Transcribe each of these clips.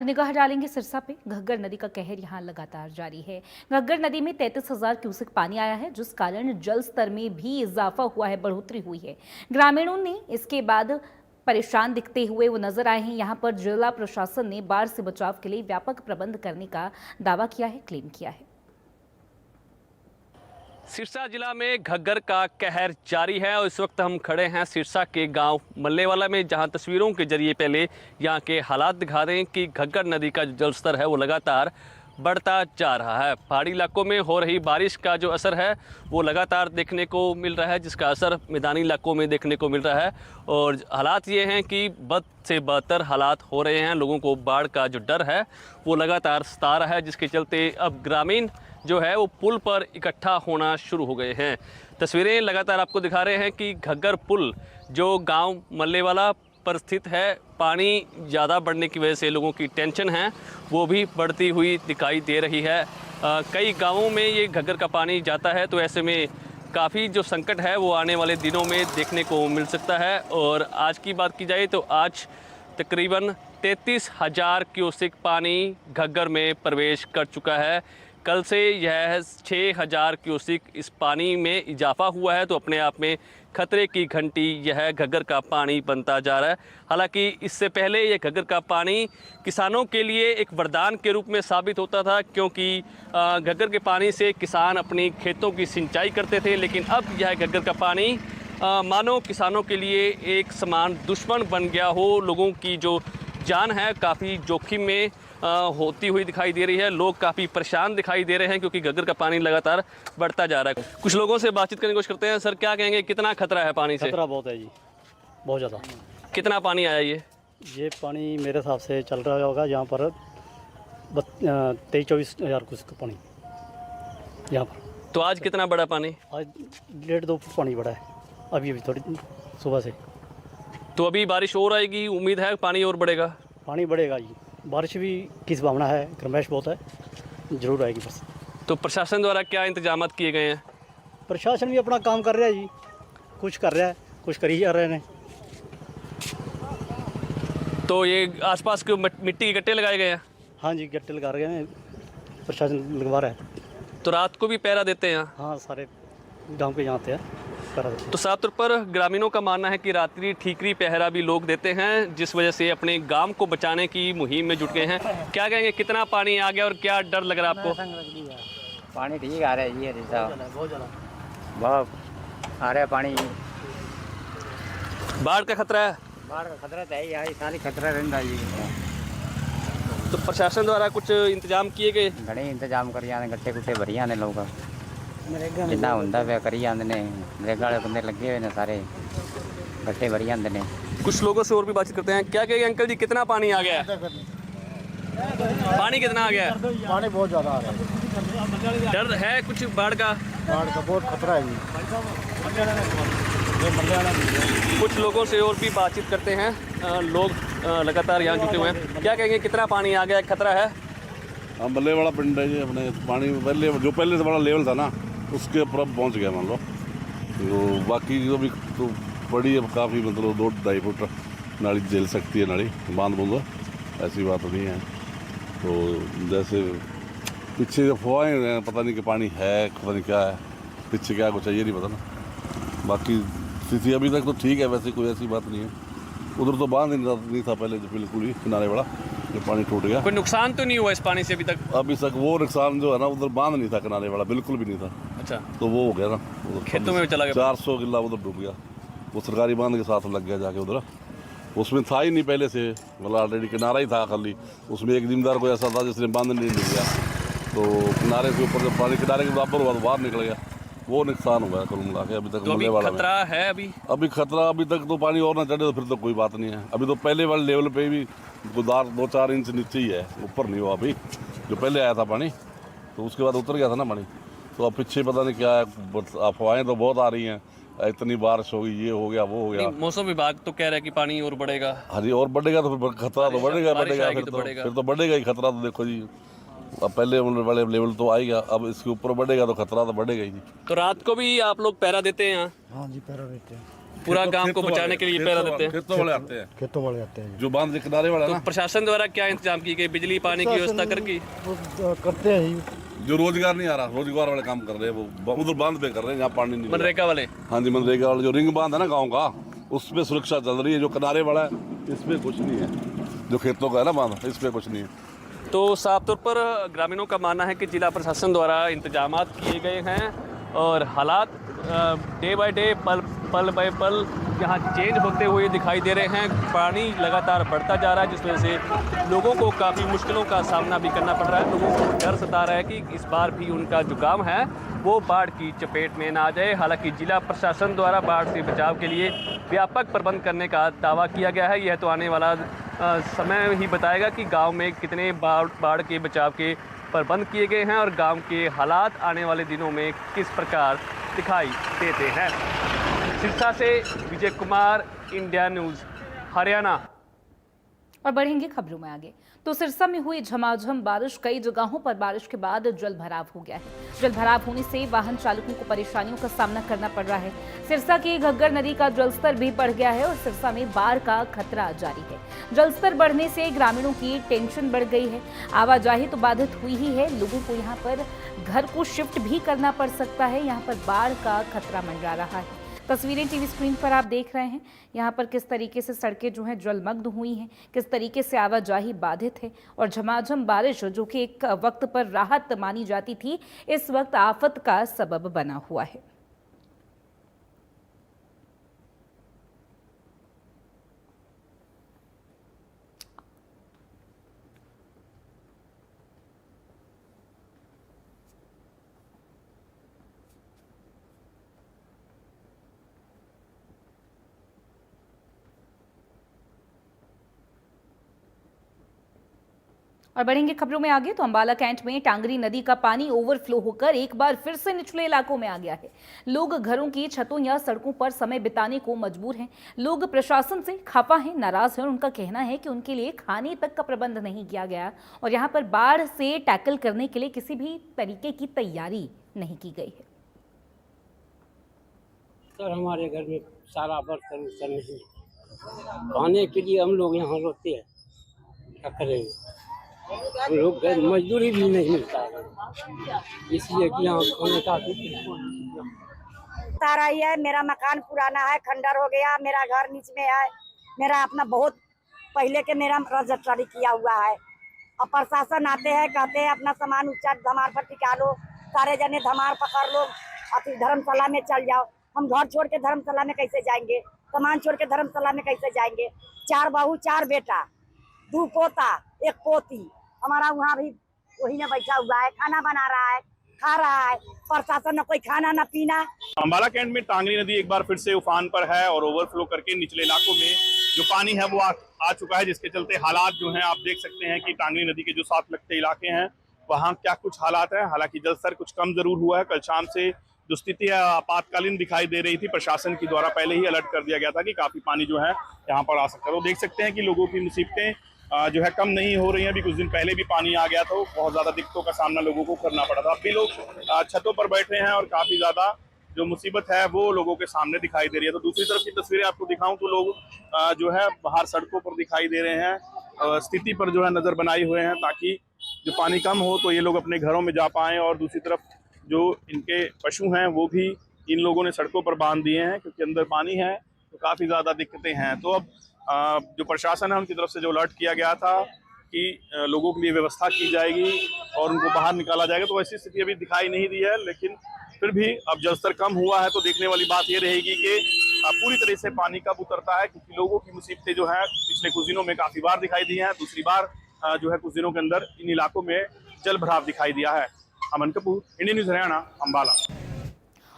निगाह डालेंगे सिरसा पे। घग्गर नदी का कहर यहां लगातार जारी है। घग्गर नदी में 33,000 क्यूसेक पानी आया है, जिस कारण जल स्तर में भी इजाफा हुआ है, बढ़ोतरी हुई है। ग्रामीणों ने इसके बाद परेशान दिखते हुए वो नजर आए हैं। यहां पर जिला प्रशासन ने बाढ़ से बचाव के लिए व्यापक प्रबंध करने का दावा किया है, क्लेम किया है। सिरसा जिला में घग्गर का कहर जारी है और इस वक्त हम खड़े हैं सिरसा के गांव मल्लेवाला में, जहां तस्वीरों के जरिए पहले यहां के हालात दिखा रहे हैं कि घग्गर नदी का जो जलस्तर है वो लगातार बढ़ता जा रहा है। पहाड़ी इलाकों में हो रही बारिश का जो असर है वो लगातार देखने को मिल रहा है, जिसका असर मैदानी इलाकों में देखने को मिल रहा है। और हालात ये हैं कि बद से बदतर हालात हो रहे हैं। लोगों को बाढ़ का जो डर है वो लगातार सता रहा है, जिसके चलते अब ग्रामीण जो है वो पुल पर इकट्ठा होना शुरू हो गए हैं। तस्वीरें लगातार आपको दिखा रहे हैं कि घग्गर पुल जो गांव मल्लेवाला पर स्थित है, पानी ज़्यादा बढ़ने की वजह से लोगों की टेंशन है वो भी बढ़ती हुई दिखाई दे रही है। कई गांवों में ये घग्गर का पानी जाता है, तो ऐसे में काफ़ी जो संकट है वो आने वाले दिनों में देखने को मिल सकता है। और आज की बात की जाए तो आज तकरीबन 33,000 क्यूसेक पानी घग्गर में प्रवेश कर चुका है। कल से यह 6,000 क्यूसेक इस पानी में इजाफा हुआ है, तो अपने आप में खतरे की घंटी यह घग्गर का पानी बनता जा रहा है। हालांकि इससे पहले यह घग्गर का पानी किसानों के लिए एक वरदान के रूप में साबित होता था, क्योंकि घग्गर के पानी से किसान अपनी खेतों की सिंचाई करते थे। लेकिन अब यह घग्गर का पानी मानो किसानों के लिए एक समान दुश्मन बन गया हो। लोगों की जो जान है काफ़ी जोखिम में होती हुई दिखाई दे रही है। लोग काफ़ी परेशान दिखाई दे रहे हैं क्योंकि घग्गर का पानी लगातार बढ़ता जा रहा है। कुछ लोगों से बातचीत करने की कोशिश करते हैं। सर, क्या कहेंगे, कितना खतरा है पानी से? खतरा बहुत है जी, बहुत ज़्यादा। कितना पानी आया ये पानी मेरे हिसाब से चल रहा होगा यहाँ पर 23-24 हज़ार कुछ का पानी यहाँ पर। तो आज कितना बड़ा पानी? आज 1.5-2 फुट पानी बढ़ा है अभी थोड़ी सुबह से। तो अभी बारिश और आएगी, उम्मीद है पानी और बढ़ेगा? पानी बढ़ेगा जी, बारिश भी की संभावना है, गर्माइश बहुत है, ज़रूर आएगी बस। तो प्रशासन द्वारा क्या इंतजाम किए गए हैं? प्रशासन भी अपना काम कर रहा है जी, कुछ कर रहा है, कुछ कर ही जा रहे हैं। तो ये आसपास के मिट्टी के गट्टे लगाए गए हैं? हाँ जी, गट्टे लगा रहे हैं, प्रशासन लगवा रहा है। तो रात को भी पहरा देते हैं? हाँ, सारे गाँव के यहाँ आते हैं। तो साफ तौर पर ग्रामीणों का मानना है कि रात्रि ठीकरी पहरा भी लोग देते हैं, जिस वजह से अपने गांव को बचाने की मुहिम में जुट गए हैं। क्या कहेंगे, कितना पानी आ गया और क्या डर लग रहा है आपको? पानी ठीक आ रहा है जी, बहुत आ रहा है पानी। बाढ़ का खतरा है? बाढ़ का खतरा तो है ही, सारी खतरा रहता है जी। तो प्रशासन द्वारा कुछ इंतजाम किए गए? घने इंतजाम कर जाने, गट्टे गुट्टे भरी जाने लोग जिन्ना होंदा वे करी जाते ने। नरेगा वाले बंदे लगे हुए ने, सारे गट्टे भरी जाते ने। कुछ लोगों से और भी बातचीत करते हैं। क्या कहेंगे अंकल जी, कितना पानी आ गया है? पानी कितना आ गया है? पानी बहुत ज़्यादा आ रहा है। डर है कुछ बाढ़ का? बाढ़ का बहुत खतरा है जी। कुछ लोगों से और भी बातचीत करते हैं। लोग लगातार यहाँ जुटे हुए हैं। क्या कहेंगे, कितना पानी आ गया, खतरा है? हाँ, मल्लेवाला पिंड है जी। अपने पानी पहले से बड़ा लेवल था ना, उसके ऊपर अब पहुँच गया मान लो। तो बाकी जो भी तो बड़ी अब काफ़ी, मतलब 2-2.5 फुट नाली झेल सकती है, नाली बांध बूंद, ऐसी बात नहीं है। तो जैसे पीछे जब फुआएँ, पता नहीं कि पानी है, पता नहीं क्या है पीछे, क्या कुछ है ये नहीं पता ना। बाकी स्थिति अभी तक तो ठीक है, वैसे कोई ऐसी बात नहीं है। उधर तो बांध नहीं था पहले, जो बिल्कुल ही किनारे वाला जो पानी टूट गया। कोई नुकसान तो नहीं हुआ इस पानी से अभी तक? अभी तक वो नुकसान जो है ना, उधर बांध नहीं था किनारे वाला, बिल्कुल भी नहीं था। अच्छा, तो वो हो गया ना, खेतों में चला गया। 400 किला उधर डूब गया, वो सरकारी बांध के साथ लग गया जाके उधर। उसमें था ही नहीं पहले से, मतलब ऑलरेडी किनारा ही था खाली। उसमें एक जिम्मेदार कोई ऐसा था जिसने बांध नहीं लिया, तो किनारे के ऊपर जब पानी किनारे के बराबर हुआ तो बाहर निकल गया। वो नुकसान हुआ कुल मिला के। अभी तक तो अभी खतरा है? अभी खतरा अभी तक तो पानी और ना चढ़े तो फिर तो कोई बात नहीं है। अभी तो पहले वाले लेवल पे भी 2-4 इंच नीचे ही है, ऊपर नहीं हुआ अभी। जो पहले आया था पानी तो उसके बाद उतर गया था ना पानी। तो अब पीछे पता नहीं क्या है, अफवाहें तो बहुत आ रही हैं, इतनी बारिश होगी, ये हो गया, वो हो गया। मौसम विभाग तो कह रहा है कि पानी और बढ़ेगा। हाँ जी, और बढ़ेगा तो फिर खतरा तो बढ़ेगा फिर तो बढ़ेगा ही खतरा। तो देखो जी, अब पहले वाले लेवल तो आएगा, अब इसके ऊपर बढ़ेगा तो खतरा तो बढ़ेगा ही जी। तो रात को भी आप लोग पहरा देते हैं यहाँ? हाँ जी, पहरा देते हैं। पूरा गांव को बचाने के लिए पहरा देते हैं। खेतों वाले आते हैं, खेतों वाले आते हैं जो बांध के किनारे वाला तो ना, प्रशासन द्वारा क्या इंतजाम की गई, बिजली पानी की व्यवस्था करके? वो करते हैं ही। जो रोजगार नहीं आ रहा, रोजगार वाले काम कर रहे हैं वो उधर बांध पे कर रहे हैं जहाँ पानी नहीं मिल रहा। मनरेगा वाले? हाँ जी, मनरेगा वाले जो रिंग बांध है ना गाँव का, उसमें सुरक्षा चल रही है। जो किनारे वाला है इसमें कुछ नहीं है, जो खेतों का है ना बांध, इसमें कुछ नहीं है। तो साफ तौर पर ग्रामीणों का मानना है कि जिला प्रशासन द्वारा इंतजामात किए गए हैं और हालात डे बाय डे, पल बाय पल यहाँ चेंज होते हुए दिखाई दे रहे हैं। पानी लगातार बढ़ता जा रहा है, जिस वजह से लोगों को काफ़ी मुश्किलों का सामना भी करना पड़ रहा है। लोगों को डर सता रहा है कि इस बार भी उनका जो गाँव है वो बाढ़ की चपेट में ना आ जाए। हालांकि जिला प्रशासन द्वारा बाढ़ से बचाव के लिए व्यापक प्रबंध करने का दावा किया गया है। यह तो आने वाला समय ही बताएगा कि गांव में कितने बाढ़ के बचाव के प्रबंध किए गए हैं और गांव के हालात आने वाले दिनों में किस प्रकार दिखाई देते हैं। सिरसा से विजय कुमार, इंडिया न्यूज़, हरियाणा। और बढ़ेंगे खबरों में आगे। तो सिरसा में हुई झमाझम बारिश, कई जगहों पर बारिश के बाद जल भराव हो गया है। जल भराव होने से वाहन चालकों को परेशानियों का सामना करना पड़ रहा है। सिरसा की घग्गर नदी का जलस्तर भी बढ़ गया है और सिरसा में बाढ़ का खतरा जारी है। जलस्तर बढ़ने से ग्रामीणों की टेंशन बढ़ गई है। आवाजाही तो बाधित हुई ही है, लोगों को यहाँ पर घर को शिफ्ट भी करना पड़ सकता है। यहाँ पर बाढ़ का खतरा मंडरा रहा है। तस्वीरें टीवी स्क्रीन पर आप देख रहे हैं। यहाँ पर किस तरीके से सड़कें जो हैं जलमग्न हुई हैं, किस तरीके से आवाजाही बाधित है और झमाझम बारिश जो कि एक वक्त पर राहत मानी जाती थी, इस वक्त आफत का सबब बना हुआ है। और बढ़ेंगे खबरों में आगे। तो अंबाला कैंट में टांगरी नदी का पानी ओवरफ्लो होकर एक बार फिर से निचले इलाकों में आ गया है। लोग घरों की छतों या सड़कों पर समय बिताने को मजबूर हैं। लोग प्रशासन से खफा हैं, नाराज हैं और उनका कहना है कि उनके लिए खाने तक का प्रबंध नहीं किया गया और यहाँ पर बाढ़ से टैकल करने के लिए किसी भी तरीके की तैयारी नहीं की गई है। सर, हमारे घर में सारा बर्तन नहीं है, खाने के लिए हम लोग यहाँ रोते हैं, क्या करेंगे। हम लोग मजदूरी भी नहीं मिलता है, इसलिए कि यहाँ खाने का तारा ही है। मेरा मकान पुराना है, खंडर हो गया, मेरा घर नीच में है। मेरा अपना बहुत पहले के मेरा रजिस्ट्री किया हुआ है। अब प्रशासन आते हैं, कहते हैं अपना सामान ऊंचा धमार पर टिका लो, सारे जने धमार पकड़ लो, अति धर्मशाला में चल जाओ। हम घर छोड़ के धर्मशाला में कैसे जाएंगे, सामान छोड़ के धर्मशाला में कैसे जाएंगे। 4 बहू 4 बेटा, 2 पोता 1 पोती, हमारा वहाँ भी वही ने बैठा हुआ है, खाना बना रहा है, खा रहा है। प्रशासन न कोई खाना न पीना। अंबाला कैंट में टांगरी नदी एक बार फिर से उफान पर है और ओवरफ्लो करके निचले इलाकों में जो पानी है वो आ चुका है, जिसके चलते हालात जो हैं आप देख सकते हैं कि टांगरी नदी के जो साथ लगते इलाके हैं वहाँ क्या कुछ हालात है। हालांकि जलस्तर कुछ कम जरूर हुआ है। कल शाम से जो स्थिति है आपातकालीन दिखाई दे रही थी, प्रशासन के द्वारा पहले ही अलर्ट कर दिया गया था कि काफी पानी जो है यहाँ पर आ सकता है। तो देख सकते हैं कि लोगों की मुसीबतें जो है कम नहीं हो रही हैं। अभी कुछ दिन पहले भी पानी आ गया तो बहुत ज्यादा दिक्कतों का सामना लोगों को करना पड़ा था। अभी लोग छतों पर बैठे हैं और काफी ज्यादा जो मुसीबत है वो लोगों के सामने दिखाई दे रही है। तो दूसरी तरफ की तस्वीरें आपको दिखाऊं तो लोग जो है बाहर सड़कों पर दिखाई दे रहे हैं, स्थिति पर जो है नजर बनाए हुए हैं ताकि जो पानी कम हो तो ये लोग अपने घरों में जा पाएं। और दूसरी तरफ जो इनके पशु हैं वो भी इन लोगों ने सड़कों पर बांध दिए हैं क्योंकि अंदर पानी है, तो काफी ज्यादा दिक्कतें हैं। तो अब जो प्रशासन है उनकी तरफ से जो अलर्ट किया गया था कि लोगों के लिए व्यवस्था की जाएगी और उनको बाहर निकाला जाएगा, तो ऐसी स्थिति अभी दिखाई नहीं दी है। लेकिन फिर भी अब जलस्तर कम हुआ है तो देखने वाली बात ये रहेगी कि पूरी तरह से पानी कब उतरता है, क्योंकि लोगों की मुसीबतें जो है पिछले कुछ दिनों में काफी बार दिखाई दी हैं। दूसरी बार जो है कुछ दिनों के अंदर इन इलाकों में जल भराव दिखाई दिया है। अमन कपूर, इंडियन न्यूज़ हरियाणा, अंबाला।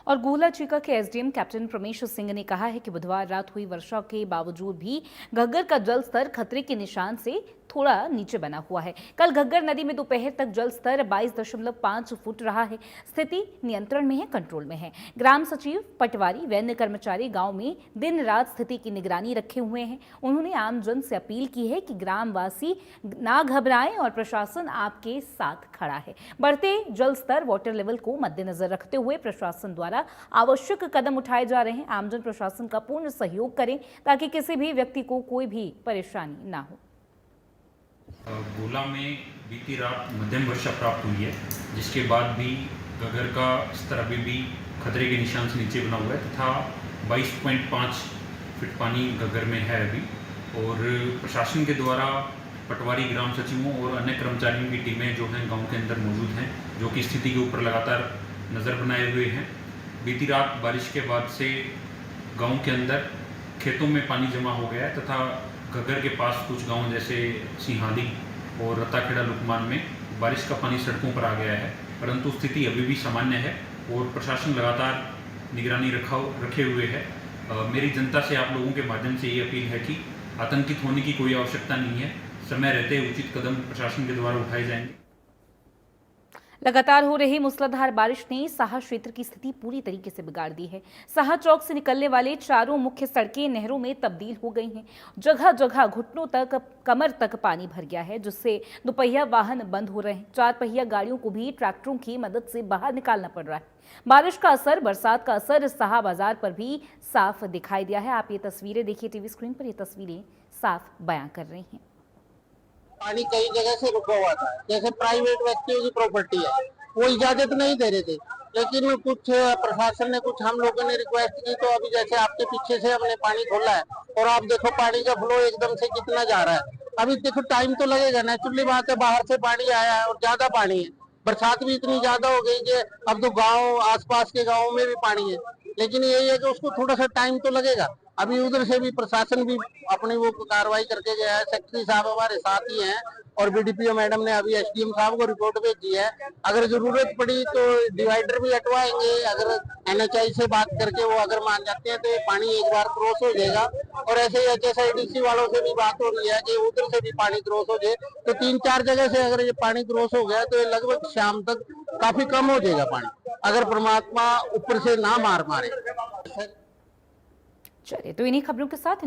और गोला चीका के एसडीएम कैप्टन प्रमेश सिंह ने कहा है कि बुधवार रात हुई वर्षा के बावजूद भी घग्गर का जल स्तर खतरे के निशान से थोड़ा नीचे बना हुआ है। कल घग्गर नदी में दोपहर तक जल स्तर 22.5 फुट रहा है। स्थिति नियंत्रण में है, कंट्रोल में है। ग्राम सचिव, पटवारी व अन्य कर्मचारी गांव में दिन रात स्थिति की निगरानी रखे हुए हैं। उन्होंने आमजन से अपील की है कि ग्रामवासी ना घबराएं और प्रशासन आपके साथ खड़ा है। बढ़ते जल स्तर, वाटर लेवल को मद्देनजर रखते हुए प्रशासन द्वारा आवश्यक कदम उठाए जा रहे हैं। आमजन प्रशासन का पूर्ण सहयोग करें ताकि किसी भी व्यक्ति को कोई भी परेशानी ना हो। गोला में बीती रात मध्यम वर्षा प्राप्त हुई है, जिसके बाद भी घग्गर का स्तर अभी भी खतरे के निशान से नीचे बना हुआ है तथा 22.5 फीट पानी घग्गर में है अभी। और प्रशासन के द्वारा पटवारी, ग्राम सचिवों और अन्य कर्मचारियों की टीमें जो हैं गांव के अंदर मौजूद हैं, जो कि स्थिति के ऊपर लगातार नज़र बनाए हुए हैं। बीती रात बारिश के बाद से गांव के अंदर खेतों में पानी जमा हो गया है तथा घग्गर के पास कुछ गांव जैसे सिंहाली और रत्ताखेड़ा लुकमान में बारिश का पानी सड़कों पर आ गया है, परंतु स्थिति अभी भी सामान्य है और प्रशासन लगातार निगरानी रखे हुए है। मेरी जनता से आप लोगों के माध्यम से ये अपील है कि आतंकित होने की कोई आवश्यकता नहीं है। समय रहते उचित कदम प्रशासन के द्वारा उठाए जाएंगे। लगातार हो रही मूसलाधार बारिश ने साहा क्षेत्र की स्थिति पूरी तरीके से बिगाड़ दी है। साहा चौक से निकलने वाले चारों मुख्य सड़कें नहरों में तब्दील हो गई हैं। जगह जगह घुटनों तक, कमर तक पानी भर गया है, जिससे दोपहिया वाहन बंद हो रहे हैं। चार पहिया गाड़ियों को भी ट्रैक्टरों की मदद से बाहर निकालना पड़ रहा है। बारिश का असर, बरसात का असर साहा बाजार पर भी साफ दिखाई दिया है। आप ये तस्वीरें देखिए, टीवी स्क्रीन पर ये तस्वीरें साफ बयां कर रही हैं। पानी कई जगह से रुका हुआ था, जैसे प्राइवेट व्यक्तियों की प्रॉपर्टी है, वो इजाजत नहीं दे रहे थे, लेकिन कुछ प्रशासन ने, कुछ हम लोगों ने रिक्वेस्ट की तो अभी जैसे आपके पीछे से हमने पानी खोला है और आप देखो पानी का फ्लो एकदम से कितना जा रहा है। अभी देखो टाइम तो लगेगा, नेचुरली बात है, बाहर से पानी आया है और ज्यादा पानी है। बरसात भी इतनी ज्यादा हो गई कि अब तो गाँव, आसपास के गाँव में भी पानी है, लेकिन यही है कि उसको थोड़ा सा टाइम तो लगेगा। अभी उधर से भी प्रशासन भी अपनी वो कार्रवाई करके गया है। सेक्रेटरी साहब हमारे साथ ही हैं और बीडीपीओ मैडम ने अभी एसडीएम साहब को रिपोर्ट भेजी है। अगर जरूरत पड़ी तो डिवाइडर भी हटवाएंगे। अगर एनएचआई से बात करके वो अगर मान जाते हैं तो ये पानी एक बार क्रॉस हो जाएगा। और ऐसे ही एचएसआईडीसी वालों से भी बात हो रही है कि उधर से भी पानी क्रॉस हो जाए, तो 3-4 जगह से अगर ये पानी क्रॉस हो गया तो ये लगभग शाम तक काफी कम हो जाएगा पानी, अगर परमात्मा ऊपर से ना मारे। चलिए, तो इन्हीं खबरों के साथ